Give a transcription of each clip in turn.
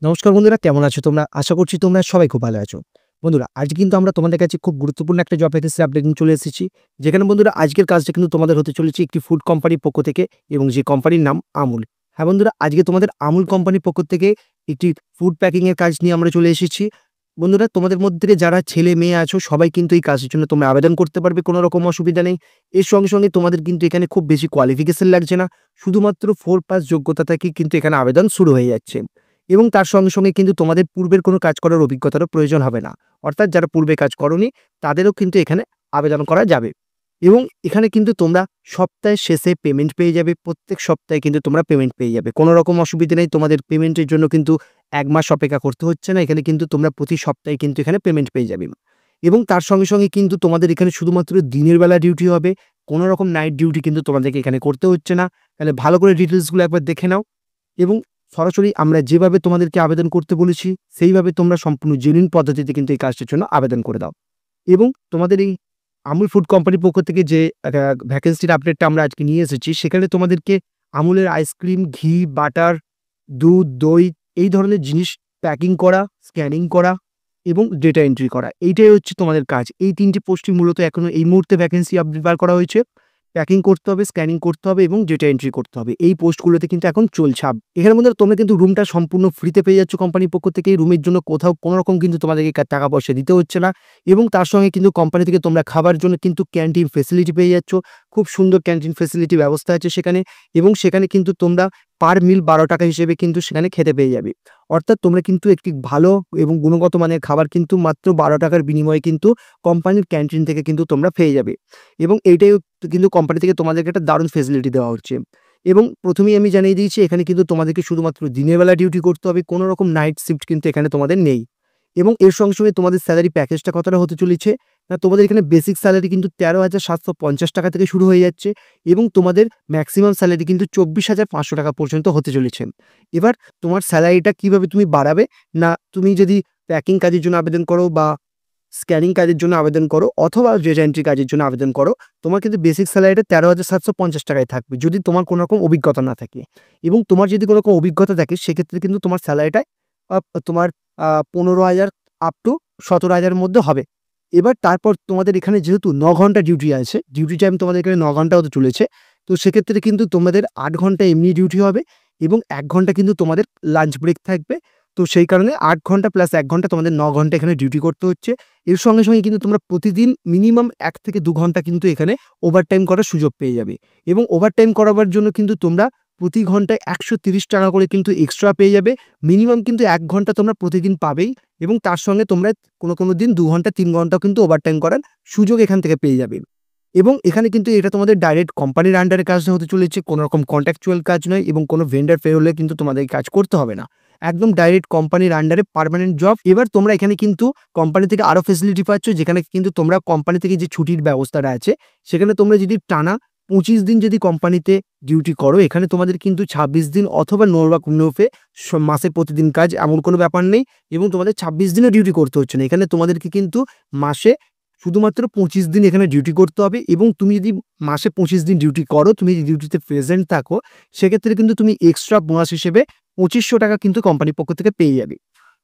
নমস্কার বন্ধুরা, কেমন আছো তোমরা? আশা করছি তোমরা সবাই খুব ভালো আছো। বন্ধুরা, আজকে কিন্তু আমরা তোমাদের কাছে খুব গুরুত্বপূর্ণ একটা জব ভ্যাকেন্সি আপডেট নিয়ে চলে এসেছি। যেখানে বন্ধুরা আজকের কাজটা কিন্তু তোমাদের হতে চলেছে একটি ফুড কোম্পানির পক্ষ থেকে এবং যে কোম্পানির নাম আমুল। হ্যাঁ বন্ধুরা, আজকে তোমাদের আমুল কোম্পানির পক্ষ থেকে একটি ফুড প্যাকিং এর কাজ নিয়ে আমরা চলে এসেছি। বন্ধুরা, তোমাদের মধ্যে থেকে যারা ছেলে মেয়ে আছো সবাই কিন্তু এই কাজের জন্য তোমরা আবেদন করতে পারবে, কোনো রকম অসুবিধা নেই। এর সঙ্গে, সঙ্গে তোমাদের কিন্তু এখানে খুব বেশি কোয়ালিফিকেশন লাগছে না। শুধুমাত্র 4 পাস যোগ্যতা থেকেই কিন্তু এখানে আবেদন শুরু হয়ে যাচ্ছে। এবং তার সঙ্গে, সঙ্গে কিন্তু তোমাদের পূর্বের কোনো কাজ করার অভিজ্ঞতারও প্রয়োজন হবে না। অর্থাৎ যারা পূর্বে কাজ করোনি তাদেরও কিন্তু এখানে আবেদন করা যাবে। এবং এখানে কিন্তু তোমরা সপ্তাহের শেষে পেমেন্ট পেয়ে যাবে। প্রত্যেক সপ্তাহে কিন্তু তোমরা পেমেন্ট পেয়ে যাবে। কোনো রকম অসুবিধা নেই। তোমাদের পেমেন্টের জন্য কিন্তু ১ মাস অপেক্ষা করতে হচ্ছে না। এখানে কিন্তু তোমরা প্রতি সপ্তাহে কিন্তু এখানে পেমেন্ট পেয়ে যাবে। এবং তার সঙ্গে, সঙ্গে কিন্তু তোমাদের এখানে শুধুমাত্র দিনের বেলা ডিউটি হবে। কোনো রকম নাইট ডিউটি কিন্তু তোমাদেরকে এখানে করতে হচ্ছে না। তাহলে ভালো করে ডিটেইলসগুলো একবার দেখে নাও। এবং সরাসরি আমরা যেভাবে তোমাদেরকে আবেদন করতে বলেছি, সেইভাবে তোমরা সম্পূর্ণ জেনুইন পদ্ধতিতে কিন্তু এই কাজটার জন্য আবেদন করে দাও। এবং তোমাদের এই আমুল ফুড কোম্পানির পক্ষ থেকে যে ভ্যাকেন্সির আপডেটটা আমরা আজকে নিয়ে এসেছি, সেখানে তোমাদেরকে আমুলের আইসক্রিম, ঘি, বাটার, দুধ, দই এই ধরনের জিনিস প্যাকিং করা, স্ক্যানিং করা এবং ডেটা এন্ট্রি করা। এইটাই হচ্ছে তোমাদের কাজ। এই ৩ টি পোস্টই মূলত এখনো এই মুহূর্তে ভ্যাকেন্সি আপডেট বার করা হয়েছে। প্যাকিং করতে হবে, স্ক্যানিং করতে হবে এবং ডেটা এন্ট্রি করতে হবে। এই পোস্টগুলোতে কিন্তু এখন চলছে। এখানের মধ্যে তোমরা কিন্তু রুমটা সম্পূর্ণ ফ্রিতে পেয়ে যাচ্ছ কোম্পানির পক্ষ থেকে। এই রুমের জন্য কোথাও কোনো রকম কিন্তু তোমাদেরকে টাকা পয়সা দিতে হচ্ছে না। এবং তার সঙ্গে কিন্তু কোম্পানি থেকে তোমরা খাবার জন্য কিন্তু ক্যান্টিন ফেসিলিটি পেয়ে যাচ্ছ। খুব সুন্দর ক্যান্টিন ফেসিলিটি ব্যবস্থা আছে সেখানে। এবং সেখানে কিন্তু তোমরা পার মিল ১২ টাকা হিসেবে কিন্তু সেখানে খেতে পেয়ে যাবে। অর্থাৎ তোমরা কিন্তু একটি ভালো এবং গুণগত মানের খাবার কিন্তু মাত্র ১২ টাকার বিনিময়ে কিন্তু কোম্পানির ক্যান্টিন থেকে কিন্তু তোমরা পেয়ে যাবে। এবং এইটাই কিন্তু কোম্পানি থেকে তোমাদেরকে একটা দারুণ ফেসিলিটি দেওয়া হচ্ছে। এবং প্রথমেই আমি জানিয়ে দিয়েছি, এখানে কিন্তু তোমাদেরকে শুধুমাত্র দিনের বেলা ডিউটি করতে হবে। কোনো রকম নাইট শিফট কিন্তু এখানে তোমাদের নেই। এবং এর সঙ্গে, সঙ্গে তোমাদের স্যালারি প্যাকেজটা কতটা হতে চলেছে না, তোমাদের এখানে বেসিক স্যালারি কিন্তু ১৩,৭৫০ টাকা থেকে শুরু হয়ে যাচ্ছে এবং তোমাদের ম্যাক্সিমাম স্যালারি কিন্তু ২৪,৫০০ টাকা পর্যন্ত হতে চলেছে। এবার তোমার স্যালারিটা কিভাবে তুমি বাড়াবে, না তুমি যদি প্যাকিং কাজের জন্য আবেদন করো বা স্ক্যানিং কাজের জন্য আবেদন করো অথবা ডেটা এন্ট্রি কাজের জন্য আবেদন করো, তোমার কিন্তু বেসিক স্যালারিটা ১৩,৭৫০ টাকায় থাকবে যদি তোমার কোনো রকম অভিজ্ঞতা না থাকে। এবং তোমার যদি কোনো রকম অভিজ্ঞতা থাকে সেক্ষেত্রে কিন্তু তোমার স্যালারিটা তোমার ১৫,০০০ আপ টু ১৭,০০০ এর মধ্যে হবে। এবার তারপর তোমাদের এখানে যেহেতু ৯ ঘন্টা ডিউটি আছে, ডিউটি টাইম তোমাদের এখানে ৯ ঘন্টা হতে চলেছে। তো সেক্ষেত্রে কিন্তু তোমাদের ৮ ঘন্টা এমনি ডিউটি হবে এবং ১ ঘন্টা কিন্তু তোমাদের লাঞ্চ ব্রেক থাকবে। তো সেই কারণে ৮ ঘন্টা প্লাস ১ ঘন্টা তোমাদের ৯ ঘন্টা এখানে ডিউটি করতে হচ্ছে। এর সঙ্গে, সঙ্গে কিন্তু তোমরা প্রতিদিন মিনিমাম ১ থেকে ২ ঘন্টা কিন্তু এখানে ওভারটাইম করার সুযোগ পেয়ে যাবে। এবং ওভারটাইম করাবার জন্য কিন্তু তোমরা প্রতি ঘন্টায় ১৩০ টাকা করে কিন্তু এক্সট্রা পেয়ে যাবে। মিনিমাম কিন্তু ১ ঘন্টা তোমরা প্রতিদিন পাবেই এবং তার সঙ্গে তোমরা কোনো দিন ২ ঘন্টা ৩ ঘন্টাও কিন্তু ওভারটাইম করার সুযোগ এখান থেকে পেয়ে যাবে। এবং এখানে কিন্তু এটা তোমাদের ডাইরেক্ট কোম্পানির আন্ডারে কাজটা হতে চলেছে। কোনো রকম কন্ট্রাকচুয়াল কাজ নয় এবং কোনো ভেন্ডর পেরোলে কিন্তু তোমাদের কাজ করতে হবে না। একদম ডাইরেক্ট কোম্পানির আন্ডারে পার্মানেন্ট জব। এবার তোমরা এখানে কিন্তু কোম্পানি থেকে আরো ফেসিলিটি পাচ্ছ, যেখানে কিন্তু তোমরা কোম্পানি থেকে যে ছুটির ব্যবস্থাটা আছে, সেখানে তোমরা যদি টানা ২৫ দিন যদি কোম্পানিতে ডিউটি করো, এখানে তোমাদের কিন্তু ২৬ দিন অথবা নরওয়াক মাসে প্রতিদিন কাজ এমন কোনো ব্যাপার নেই এবং তোমাদের ২৬ দিনও ডিউটি করতে হচ্ছে না। এখানে তোমাদেরকে কিন্তু মাসে শুধুমাত্র ২৫ দিন এখানে ডিউটি করতে হবে। এবং তুমি যদি মাসে ২৫ দিন ডিউটি করো, তুমি যদি ডিউটিতে প্রেজেন্ট থাকো, সেক্ষেত্রে কিন্তু তুমি এক্সট্রা বোনাস হিসেবে ২৫০০ টাকা কিন্তু কোম্পানির পক্ষ থেকে পেয়ে যাবে।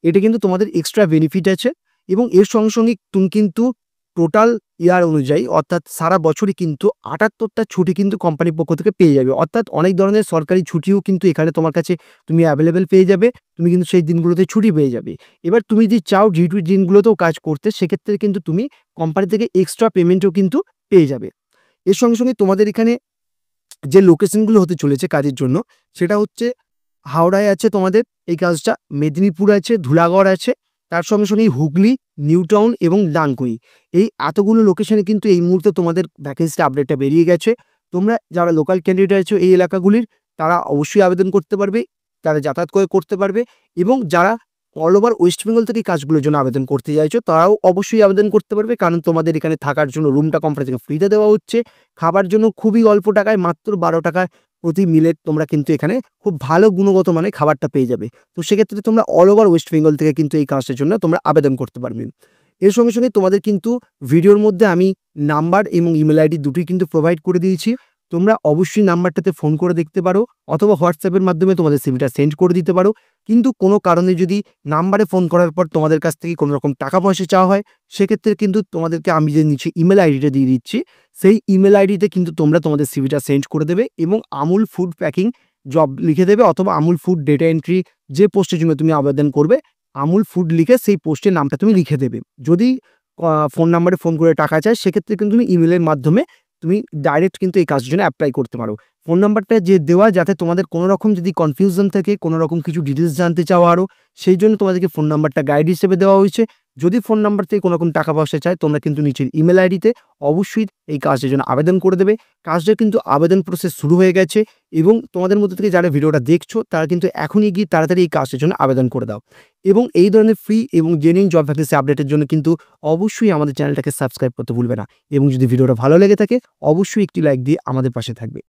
এটা কিন্তু তোমাদের এক্সট্রা বেনিফিট আছে। এবং এর সঙ্গে, সঙ্গে তুমি কিন্তু টোটাল ইয়ার অনুযায়ী অর্থাৎ সারা বছরই কিন্তু ৭৮টা ছুটি কিন্তু কোম্পানির পক্ষ থেকে পেয়ে যাবে। অর্থাৎ অনেক ধরনের সরকারি ছুটিও কিন্তু এখানে তোমার কাছে তুমি অ্যাভেলেবেল পেয়ে যাবে। তুমি কিন্তু সেই দিনগুলোতে ছুটি পেয়ে যাবে। এবার তুমি যদি চাও ডিউটির দিনগুলোতেও কাজ করতে, সেক্ষেত্রে কিন্তু তুমি কোম্পানি থেকে এক্সট্রা পেমেন্টও কিন্তু পেয়ে যাবে। এর সঙ্গে, সঙ্গে তোমাদের এখানে যে লোকেশনগুলো হতে চলেছে কাজের জন্য, সেটা হচ্ছে হাওড়ায় আছে তোমাদের এই কাজটা, মেদিনীপুর আছে, ধুলাগড় আছে, তার সঙ্গে, সঙ্গে হুগলি, নিউ টাউন এবং ডানকুনি। এই এতগুলো লোকেশনে কিন্তু এই মুহূর্তে তোমাদের ভ্যাকেন্সিটা আপডেটটা বেরিয়ে গেছে। তোমরা যারা লোকাল ক্যান্ডিডেট আছো এই এলাকাগুলির, তারা অবশ্যই আবেদন করতে পারবে, তারা যাতায়াত করে করতে পারবে। এবং যারা অল ওভার ওয়েস্ট বেঙ্গল থেকে কাজগুলোর জন্য আবেদন করতে চাইছো, তারাও অবশ্যই আবেদন করতে পারবে, কারণ তোমাদের এখানে থাকার জন্য রুমটা কোম্পানি থেকে ফ্রিতে দেওয়া হচ্ছে। খাবার জন্য খুবই অল্প টাকায়, মাত্র ১২ টাকায় প্রতি মিলে তোমরা কিন্তু এখানে খুব ভালো গুণগত মানের খাবারটা পেয়ে যাবে। তো সেক্ষেত্রে তোমরা অল ওভার ওয়েস্ট বেঙ্গল থেকে কিন্তু এই কাজটার জন্য তোমরা আবেদন করতে পারবে। এর সঙ্গে, সঙ্গে তোমাদের কিন্তু ভিডিওর মধ্যে আমি নাম্বার এবং ইমেল আইডি দুটোই কিন্তু প্রোভাইড করে দিয়েছি। তোমরা অবশ্যই নাম্বারটাতে ফোন করে দেখতে পারো অথবা হোয়াটসঅ্যাপের মাধ্যমে তোমাদের সিভিটা সেন্ড করে দিতে পারো। কিন্তু কোনো কারণে যদি নাম্বারে ফোন করার পর তোমাদের কাছ থেকে কোনো রকম টাকা পয়সা চাওয়া হয়, সেক্ষেত্রে কিন্তু তোমাদেরকে আমি যে নিচে ইমেল আইডিটা দিয়ে দিচ্ছি, সেই ইমেল আইডিতে কিন্তু তোমরা তোমাদের সিভিটা সেন্ড করে দেবে এবং আমুল ফুড প্যাকিং জব লিখে দেবে অথবা আমুল ফুড ডেটা এন্ট্রি যে পোস্টের জন্য তুমি আবেদন করবে, আমুল ফুড লিখে সেই পোস্টের নামটা তুমি লিখে দেবে। যদি ফোন নাম্বারে ফোন করে টাকা চায়, সেক্ষেত্রে কিন্তু তুমি ইমেলের মাধ্যমে তুমি ডাইরেক্ট কিন্তু এই কাজের জন্য অ্যাপ্লাই করতে পারো। ফোন নাম্বারটা যে দেওয়া, যাতে তোমাদের কোনো রকম যদি কনফিউশন থাকে, কোনো রকম কিছু ডিটেলস জানতে চাও আরও, সেই জন্য তোমাদেরকে ফোন নাম্বারটা গাইড হিসেবে দেওয়া হয়েছে। যদি ফোন নাম্বার থেকে কোনো রকম টাকা পয়সা চায়, তোমরা কিন্তু নিচের ইমেল আইডিতে অবশ্যই এই কাজটার জন্য আবেদন করে দেবে। কাজটা কিন্তু আবেদন প্রসেস শুরু হয়ে গেছে এবং তোমাদের মধ্যে থেকে যারা ভিডিওটা দেখছো, তারা কিন্তু এখনই গিয়ে তাড়াতাড়ি এই কাজটার জন্য আবেদন করে দাও। এবং এই ধরনের ফ্রি এবং জেনুইন জব ভ্যাকেন্সি আপডেটের জন্য কিন্তু অবশ্যই আমাদের চ্যানেলটাকে সাবস্ক্রাইব করতে ভুলবে না। এবং যদি ভিডিওটা ভালো লেগে থাকে, অবশ্যই একটি লাইক দিয়ে আমাদের পাশে থাকবে।